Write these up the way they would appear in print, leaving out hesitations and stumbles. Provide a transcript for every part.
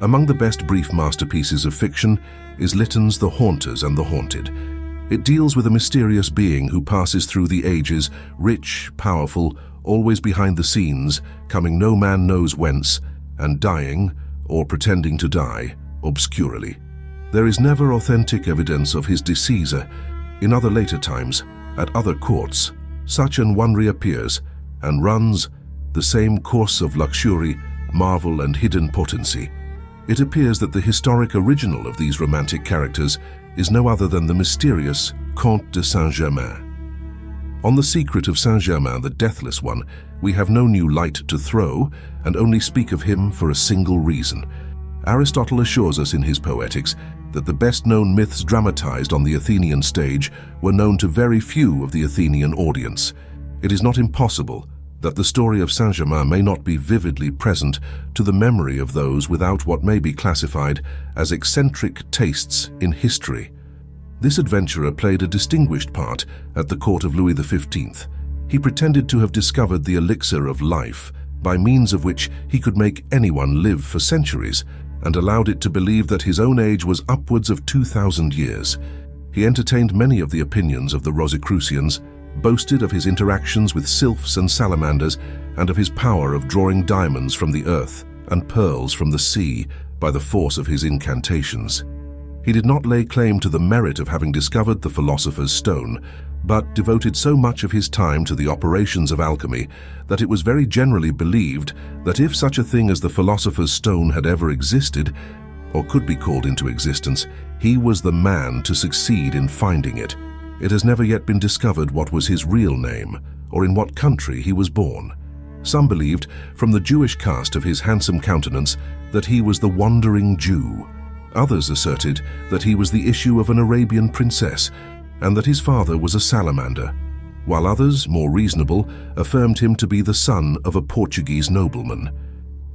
Among the best brief masterpieces of fiction is Lytton's The Haunters and the Haunted. It deals with a mysterious being who passes through the ages, rich, powerful, always behind the scenes, coming no man knows whence, and dying, or pretending to die, obscurely. There is never authentic evidence of his decease. In other later times, at other courts, such an one reappears and runs the same course of luxury, marvel and hidden potency. It appears that the historic original of these romantic characters is no other than the mysterious Comte de Saint-Germain. On the secret of Saint-Germain, the Deathless one, we have no new light to throw and only speak of him for a single reason. Aristotle assures us in his Poetics that the best-known myths dramatized on the Athenian stage were known to very few of the Athenian audience. It is not impossible that the story of Saint-Germain may not be vividly present to the memory of those without what may be classified as eccentric tastes in history. This adventurer played a distinguished part at the court of Louis XV. He pretended to have discovered the elixir of life, by means of which he could make anyone live for centuries, and allowed it to believe that his own age was upwards of 2,000 years. He entertained many of the opinions of the Rosicrucians, boasted of his interactions with sylphs and salamanders, and of his power of drawing diamonds from the earth and pearls from the sea by the force of his incantations. He did not lay claim to the merit of having discovered the philosopher's stone, but devoted so much of his time to the operations of alchemy that it was very generally believed that if such a thing as the philosopher's stone had ever existed, or could be called into existence, he was the man to succeed in finding it. It has never yet been discovered what was his real name, or in what country he was born. Some believed, from the Jewish cast of his handsome countenance, that he was the Wandering Jew. Others asserted that he was the issue of an Arabian princess, and that his father was a salamander, while others, more reasonable, affirmed him to be the son of a Portuguese nobleman.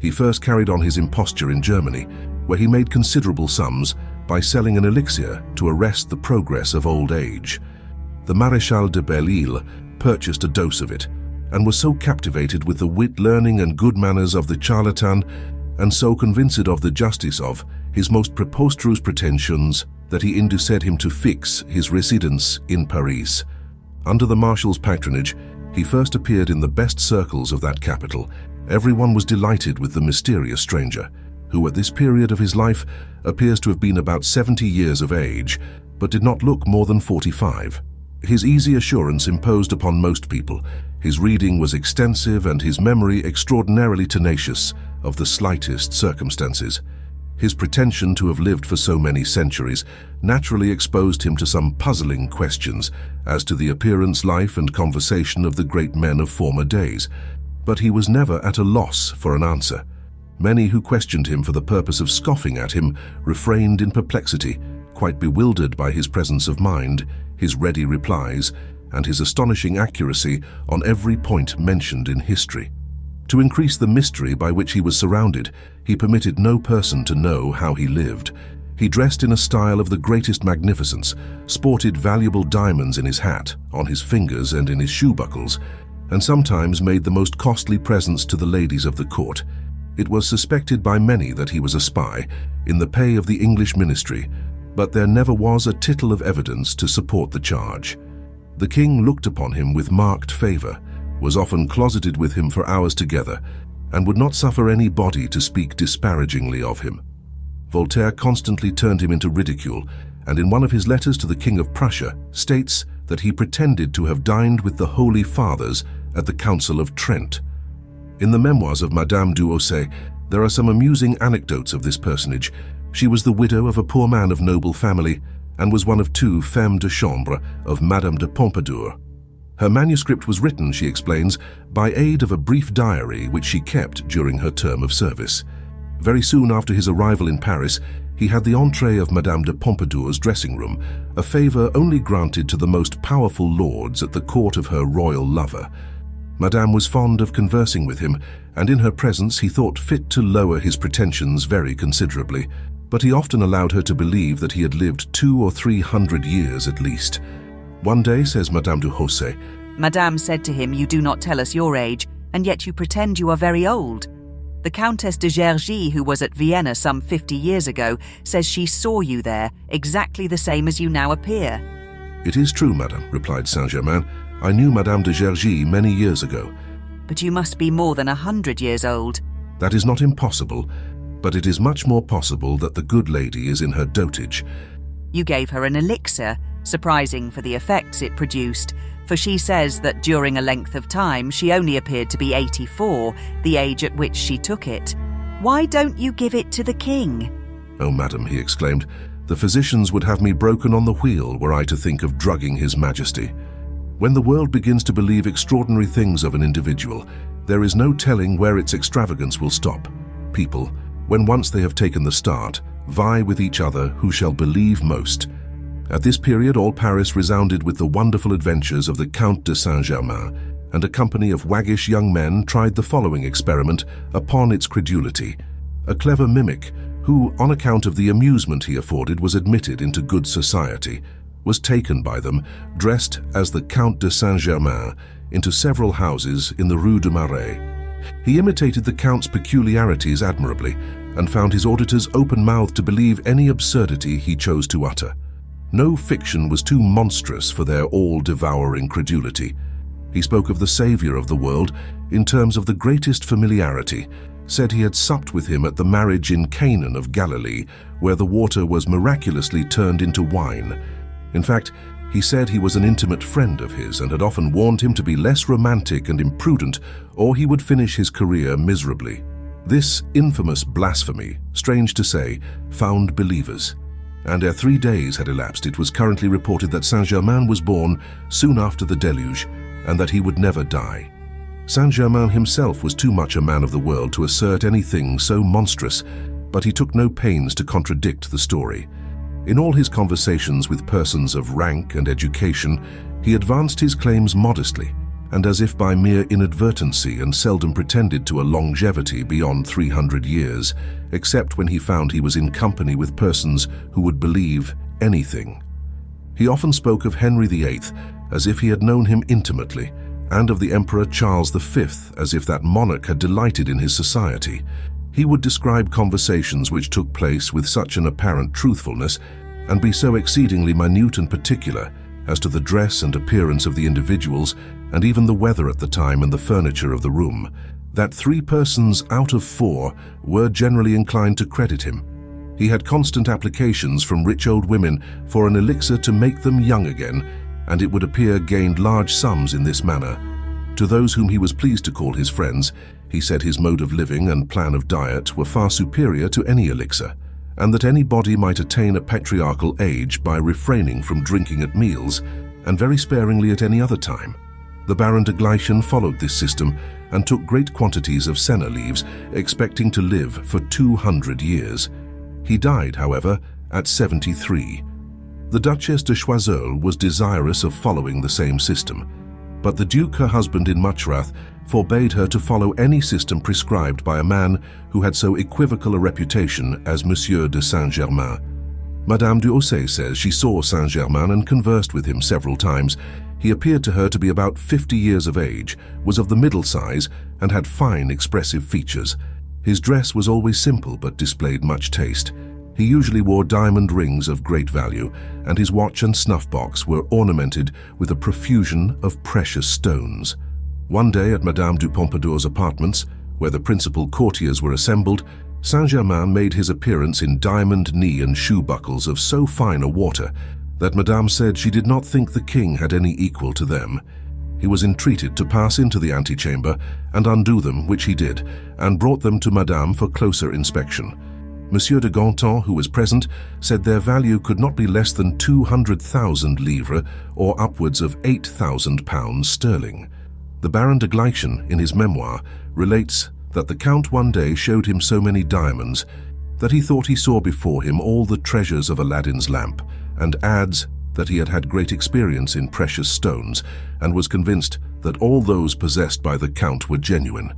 He first carried on his imposture in Germany, where he made considerable sums by selling an elixir to arrest the progress of old age. The Maréchal de Belle-Île purchased a dose of it, and was so captivated with the wit, learning and good manners of the charlatan, and so convinced of the justice of his most preposterous pretensions, that he induced him to fix his residence in Paris. Under the marshal's patronage, he first appeared in the best circles of that capital. Everyone was delighted with the mysterious stranger, who at this period of his life appears to have been about 70 years of age, but did not look more than 45. His easy assurance imposed upon most people. His reading was extensive and his memory extraordinarily tenacious of the slightest circumstances. His pretension to have lived for so many centuries naturally exposed him to some puzzling questions as to the appearance, life, and conversation of the great men of former days, but he was never at a loss for an answer. Many who questioned him for the purpose of scoffing at him refrained in perplexity, quite bewildered by his presence of mind, his ready replies, and his astonishing accuracy on every point mentioned in history. To increase the mystery by which he was surrounded, he permitted no person to know how he lived. He dressed in a style of the greatest magnificence, sported valuable diamonds in his hat, on his fingers and in his shoe buckles, and sometimes made the most costly presents to the ladies of the court. It was suspected by many that he was a spy, in the pay of the English ministry, but there never was a tittle of evidence to support the charge. The king looked upon him with marked favor, was often closeted with him for hours together, and would not suffer any body to speak disparagingly of him. Voltaire constantly turned him into ridicule, and in one of his letters to the King of Prussia states that he pretended to have dined with the Holy Fathers at the Council of Trent. In the memoirs of Madame du Hausset, there are some amusing anecdotes of this personage. She was the widow of a poor man of noble family, and was one of 2 femmes de chambre of Madame de Pompadour. Her manuscript was written, she explains, by aid of a brief diary which she kept during her term of service. Very soon after his arrival in Paris, he had the entree of Madame de Pompadour's dressing room, a favor only granted to the most powerful lords at the court of her royal lover. Madame was fond of conversing with him, and in her presence he thought fit to lower his pretensions very considerably, but he often allowed her to believe that he had lived 200 or 300 years at least. One day, says Madame du Hausset, Madame said to him, "You do not tell us your age, and yet you pretend you are very old." The Countess de Gergy, who was at Vienna some 50 years ago, says she saw you there, exactly the same as you now appear." "It is true, madame," replied Saint-Germain. "I knew Madame de Gergy many years ago." "But you must be more than 100 years old." "That is not impossible, but it is much more possible that the good lady is in her dotage." "You gave her an elixir, surprising for the effects it produced, for she says that during a length of time she only appeared to be 84, the age at which she took it. Why don't you give it to the king?" "Oh, madam," he exclaimed, "the physicians would have me broken on the wheel were I to think of drugging His Majesty. When the world begins to believe extraordinary things of an individual, there is no telling where its extravagance will stop. People, when once they have taken the start, vie with each other who shall believe most." At this period, all Paris resounded with the wonderful adventures of the Count de Saint-Germain, and a company of waggish young men tried the following experiment upon its credulity. A clever mimic, who, on account of the amusement he afforded, was admitted into good society, was taken by them, dressed as the Count de Saint-Germain, into several houses in the Rue du Marais. He imitated the Count's peculiarities admirably, and found his auditors open-mouthed to believe any absurdity he chose to utter. No fiction was too monstrous for their all-devouring credulity. He spoke of the Saviour of the world in terms of the greatest familiarity, said he had supped with him at the marriage in Canaan of Galilee, where the water was miraculously turned into wine. In fact, he said he was an intimate friend of his and had often warned him to be less romantic and imprudent, or he would finish his career miserably. This infamous blasphemy, strange to say, found believers. And ere 3 days had elapsed, it was currently reported that Saint-Germain was born soon after the deluge, and that he would never die. Saint-Germain himself was too much a man of the world to assert anything so monstrous, but he took no pains to contradict the story. In all his conversations with persons of rank and education, he advanced his claims modestly, and as if by mere inadvertency, and seldom pretended to a longevity beyond 300 years, except when he found he was in company with persons who would believe anything. He often spoke of Henry VIII as if he had known him intimately, and of the Emperor Charles V as if that monarch had delighted in his society. He would describe conversations which took place with such an apparent truthfulness, and be so exceedingly minute and particular as to the dress and appearance of the individuals, and even the weather at the time and the furniture of the room, that 3 persons out of 4 were generally inclined to credit him. He had constant applications from rich old women for an elixir to make them young again, and it would appear gained large sums in this manner. To those whom he was pleased to call his friends, he said his mode of living and plan of diet were far superior to any elixir, and that any body might attain a patriarchal age by refraining from drinking at meals, and very sparingly at any other time. The Baron de Gleichen followed this system and took great quantities of senna leaves, expecting to live for 200 years. He died, however, at 73. The Duchess de Choiseul was desirous of following the same system, but the Duke, her husband, in much wrath, forbade her to follow any system prescribed by a man who had so equivocal a reputation as Monsieur de Saint-Germain. Madame du Hausset says she saw Saint-Germain and conversed with him several times. He appeared to her to be about 50 years of age, was of the middle size, and had fine expressive features. His dress was always simple but displayed much taste. He usually wore diamond rings of great value, and his watch and snuff-box were ornamented with a profusion of precious stones. One day at Madame du Pompadour's apartments, where the principal courtiers were assembled, Saint-Germain made his appearance in diamond knee and shoe buckles of so fine a water that Madame said she did not think the king had any equal to them. He was entreated to pass into the antechamber and undo them, which he did, and brought them to Madame for closer inspection. Monsieur de Ganton, who was present, said their value could not be less than 200,000 livres, or upwards of 8,000 pounds sterling. The Baron de Gleichen, in his memoir, relates that the Count one day showed him so many diamonds that he thought he saw before him all the treasures of Aladdin's lamp, and adds that he had had great experience in precious stones, and was convinced that all those possessed by the Count were genuine.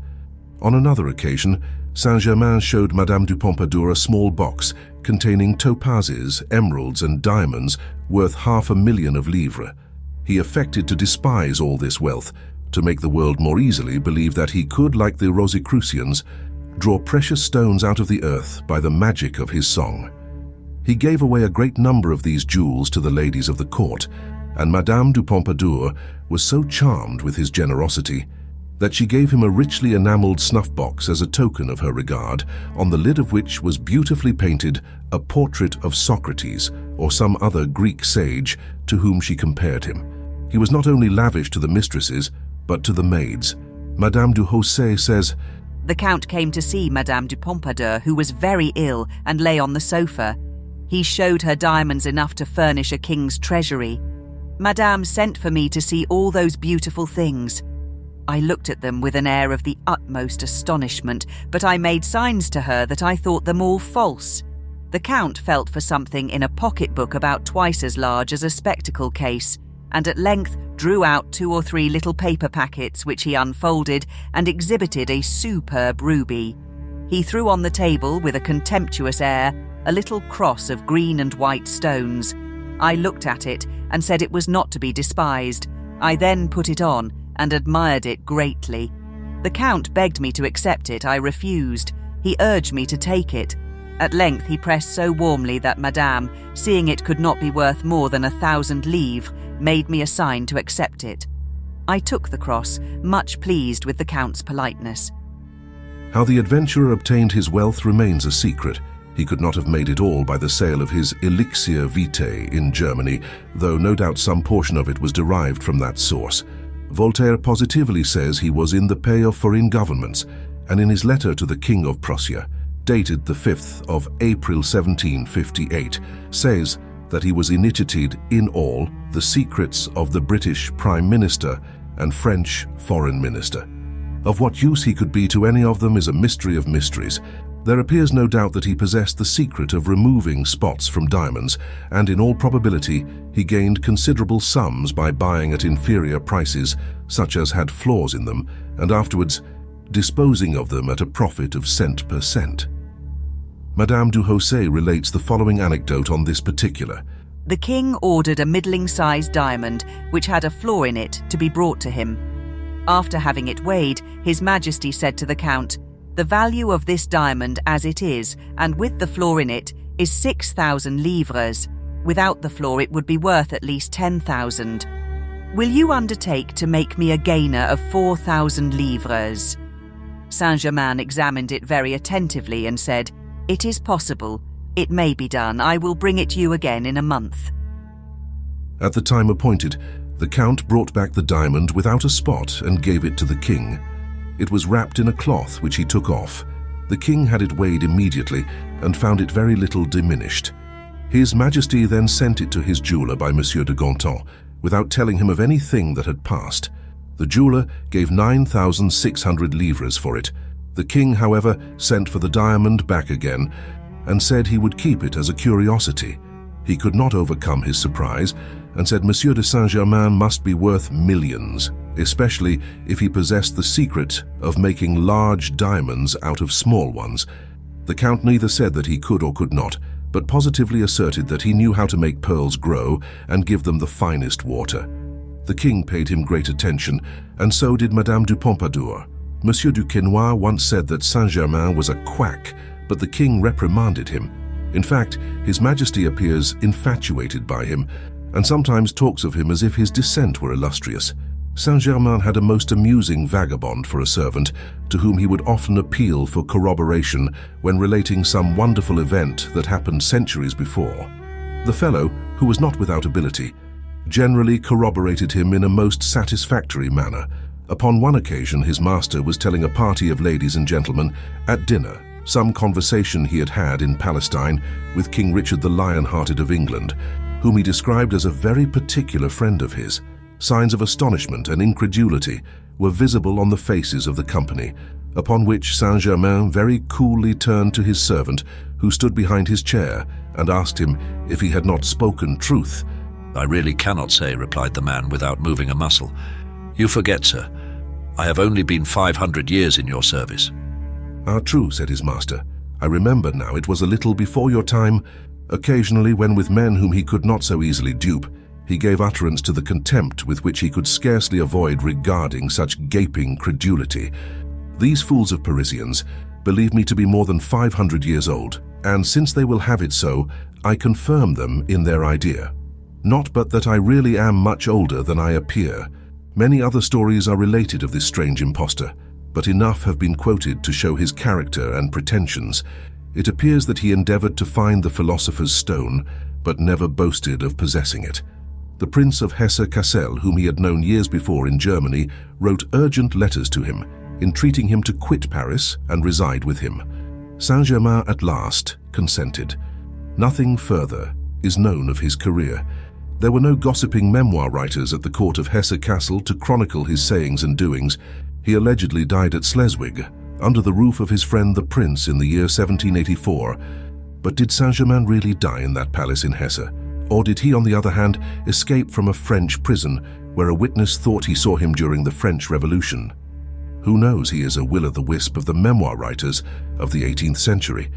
On another occasion, Saint-Germain showed Madame du Pompadour a small box containing topazes, emeralds, and diamonds worth 500,000 livres. He affected to despise all this wealth, to make the world more easily believe that he could, like the Rosicrucians, draw precious stones out of the earth by the magic of his song. He gave away a great number of these jewels to the ladies of the court, and Madame du Pompadour was so charmed with his generosity that she gave him a richly enameled snuff-box as a token of her regard, on the lid of which was beautifully painted a portrait of Socrates or some other Greek sage to whom she compared him. He was not only lavish to the mistresses, but to the maids. Madame du Haussay says, "The Count came to see Madame du Pompadour, who was very ill and lay on the sofa. He showed her diamonds enough to furnish a king's treasury. Madame sent for me to see all those beautiful things. I looked at them with an air of the utmost astonishment, but I made signs to her that I thought them all false. The Count felt for something in a pocketbook about twice as large as a spectacle case, and at length drew out 2 or 3 little paper packets which he unfolded and exhibited a superb ruby. He threw on the table with a contemptuous air a little cross of green and white stones. I looked at it and said it was not to be despised. I then put it on and admired it greatly. The Count begged me to accept it. I refused. He urged me to take it. At length he pressed so warmly that Madame, seeing it could not be worth more than 1,000 livres, made me a sign to accept it. I took the cross, much pleased with the Count's politeness." How the adventurer obtained his wealth remains a secret. He could not have made it all by the sale of his elixir vitae in Germany, though no doubt some portion of it was derived from that source. Voltaire positively says he was in the pay of foreign governments, and in his letter to the King of Prussia, dated the 5th of April 1758, says that he was initiated in all the secrets of the British Prime Minister and French Foreign Minister. Of what use he could be to any of them is a mystery of mysteries. There appears no doubt that he possessed the secret of removing spots from diamonds, and in all probability he gained considerable sums by buying at inferior prices, such as had flaws in them, and afterwards disposing of them at a profit of cent per cent. Madame du Haussay relates the following anecdote on this particular. The king ordered a middling-sized diamond, which had a flaw in it, to be brought to him. After having it weighed, His Majesty said to the Count, "The value of this diamond as it is, and with the flaw in it, is 6,000 livres. Without the flaw it would be worth at least 10,000. Will you undertake to make me a gainer of 4,000 livres?" Saint-Germain examined it very attentively and said, "It is possible. It may be done. I will bring it you again in a month." At the time appointed, the Count brought back the diamond without a spot and gave it to the king. It was wrapped in a cloth which he took off. The king had it weighed immediately and found it very little diminished. His Majesty then sent it to his jeweler by Monsieur de Ganton, without telling him of anything that had passed. The jeweler gave 9,600 livres for it. The king, however, sent for the diamond back again and said he would keep it as a curiosity. He could not overcome his surprise and said Monsieur de Saint-Germain must be worth millions, especially if he possessed the secret of making large diamonds out of small ones. The Count neither said that he could or could not, but positively asserted that he knew how to make pearls grow and give them the finest water. The king paid him great attention, and so did Madame du Pompadour. Monsieur du Quesnoy once said that Saint-Germain was a quack, but the king reprimanded him. In fact, His Majesty appears infatuated by him, and sometimes talks of him as if his descent were illustrious. Saint-Germain had a most amusing vagabond for a servant, to whom he would often appeal for corroboration when relating some wonderful event that happened centuries before. The fellow, who was not without ability, generally corroborated him in a most satisfactory manner. Upon one occasion, his master was telling a party of ladies and gentlemen at dinner some conversation he had had in Palestine with King Richard the Lion-Hearted of England, whom he described as a very particular friend of his. Signs of astonishment and incredulity were visible on the faces of the company, upon which Saint-Germain very coolly turned to his servant, who stood behind his chair, and asked him if he had not spoken truth. "I really cannot say," replied the man without moving a muscle. "You forget, sir. I have only been 500 years in your service." "Ah, true," said his master. "I remember now, it was a little before your time. Occasionally, when with men whom he could not so easily dupe, he gave utterance to the contempt with which he could scarcely avoid regarding such gaping credulity. These fools of Parisians believe me to be more than 500 years old, and since they will have it so, I confirm them in their idea. Not but that I really am much older than I appear. Many other stories are related of this strange impostor, but enough have been quoted to show his character and pretensions. It appears that he endeavored to find the philosopher's stone, but never boasted of possessing it. The Prince of Hesse-Kassel, whom he had known years before in Germany, wrote urgent letters to him, entreating him to quit Paris and reside with him. Saint-Germain at last consented. Nothing further is known of his career. There were no gossiping memoir writers at the court of Hesse-Kassel to chronicle his sayings and doings. He allegedly died at Schleswig, under the roof of his friend the Prince in the year 1784. But did Saint-Germain really die in that palace in Hesse? Or did he, on the other hand, escape from a French prison where a witness thought he saw him during the French Revolution? Who knows, he is a will-o'-the-wisp of the memoir writers of the 18th century.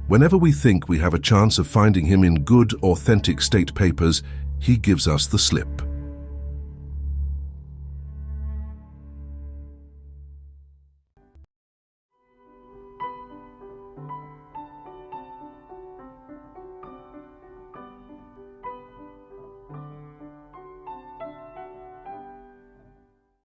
Whenever we think we have a chance of finding him in good, authentic state papers, he gives us the slip.